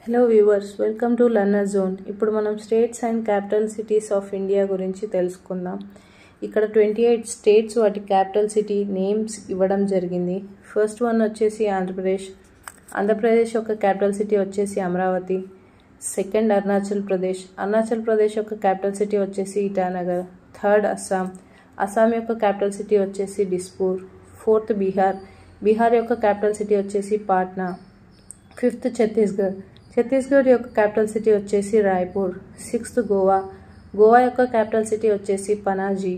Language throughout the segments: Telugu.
Hello viewers, welcome to learner zone. ఇప్పుడు మనం states and capital cities of India గురించి తెలుసుకుందాం. ఇక్కడ 28 స్టేట్స్ వాటి క్యాపిటల్ సిటీ నేమ్స్ ఇవ్వడం జరిగింది. ఫస్ట్ వన్ వచ్చేసి ఆంధ్రప్రదేశ్ యొక్క క్యాపిటల్ సిటీ వచ్చేసి అమరావతి. సెకండ్ అరుణాచల్ ప్రదేశ్ యొక్క క్యాపిటల్ సిటీ వచ్చేసి ఇటానగర్. థర్డ్ అస్సాం యొక్క క్యాపిటల్ సిటీ వచ్చేసి డిస్పూర్. ఫోర్త్ బీహార్ యొక్క క్యాపిటల్ సిటీ వచ్చేసి పాట్నా. ఫిఫ్త్ ఛత్తీస్గఢ్ యొక్క క్యాపిటల్ సిటీ వచ్చేసి రాయ్పూర్. సిక్స్త్ గోవా యొక్క క్యాపిటల్ సిటీ వచ్చేసి పనాజీ.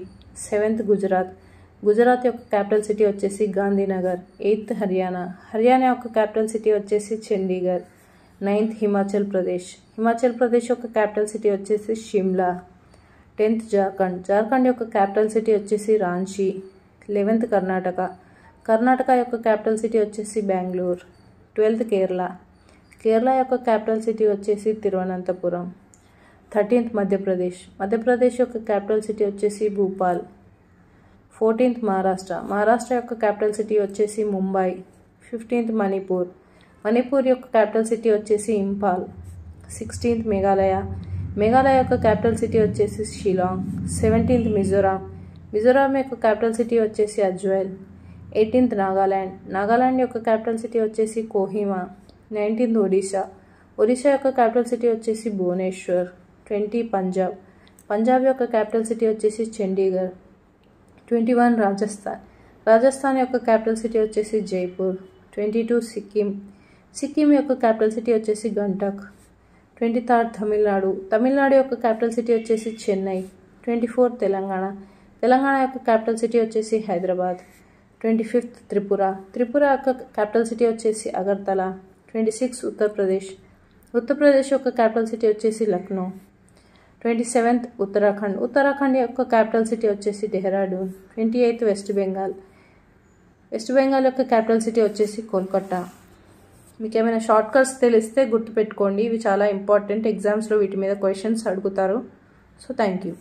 సెవెంత్ గుజరాత్ యొక్క క్యాపిటల్ సిటీ వచ్చేసి గాంధీనగర్. ఎయిత్ హర్యానా యొక్క క్యాపిటల్ సిటీ వచ్చేసి చండీగఢ్. నైన్త్ హిమాచల్ ప్రదేశ్ యొక్క క్యాపిటల్ సిటీ వచ్చేసి షిమ్లా. 10th జార్ఖండ్ యొక్క క్యాపిటల్ సిటీ వచ్చేసి రాంచీ. 11th కర్ణాటక యొక్క క్యాపిటల్ సిటీ వచ్చేసి బెంగళూరు. 12th కేరళ యొక్క క్యాపిటల్ సిటీ వచ్చేసి తిరువనంతపురం. 13th మధ్యప్రదేశ్ యొక్క క్యాపిటల్ సిటీ వచ్చేసి భూపాల్. 14th మహారాష్ట్ర యొక్క క్యాపిటల్ సిటీ వచ్చేసి ముంబై. 15th మణిపూర్ యొక్క క్యాపిటల్ సిటీ వచ్చేసి ఇంపాల్. 16th మేఘాలయ యొక్క క్యాపిటల్ సిటీ వచ్చేసి షిలాంగ్. 17th మిజోరాం యొక్క క్యాపిటల్ సిటీ వచ్చేసి అజ్వైల్. 18th నాగాలాండ్ యొక్క క్యాపిటల్ సిటీ వచ్చేసి కోహిమా. 19th ఒడిశా యొక్క క్యాపిటల్ సిటీ వచ్చేసి భువనేశ్వర్. 20 పంజాబ్ యొక్క క్యాపిటల్ సిటీ వచ్చేసి చండీగఢ్. 21 రాజస్థాన్ యొక్క క్యాపిటల్ సిటీ వచ్చేసి జైపూర్. 22 సిక్కిం యొక్క క్యాపిటల్ సిటీ వచ్చేసి గంటక్. 23 తమిళనాడు యొక్క క్యాపిటల్ సిటీ వచ్చేసి చెన్నై. 24 తెలంగాణ యొక్క క్యాపిటల్ సిటీ వచ్చేసి హైదరాబాద్. 25th త్రిపుర యొక్క క్యాపిటల్ సిటీ వచ్చేసి అగర్తల. 26 ఉత్తరప్రదేశ్ యొక్క క్యాపిటల్ సిటీ వచ్చేసి లక్నో. 27th ఉత్తరాఖండ్ యొక్క క్యాపిటల్ సిటీ వచ్చేసి డెహ్రాడూన్. 28th వెస్ట్ బెంగాల్ యొక్క క్యాపిటల్ సిటీ వచ్చేసి కోల్కతా. మీకు ఏమైనా షార్ట్ కట్స్ తెలిస్తే గుర్తుపెట్టుకోండి, ఇవి చాలా ఇంపార్టెంట్. ఎగ్జామ్స్లో వీటి మీద క్వశ్చన్స్ అడుగుతారు. So thank you.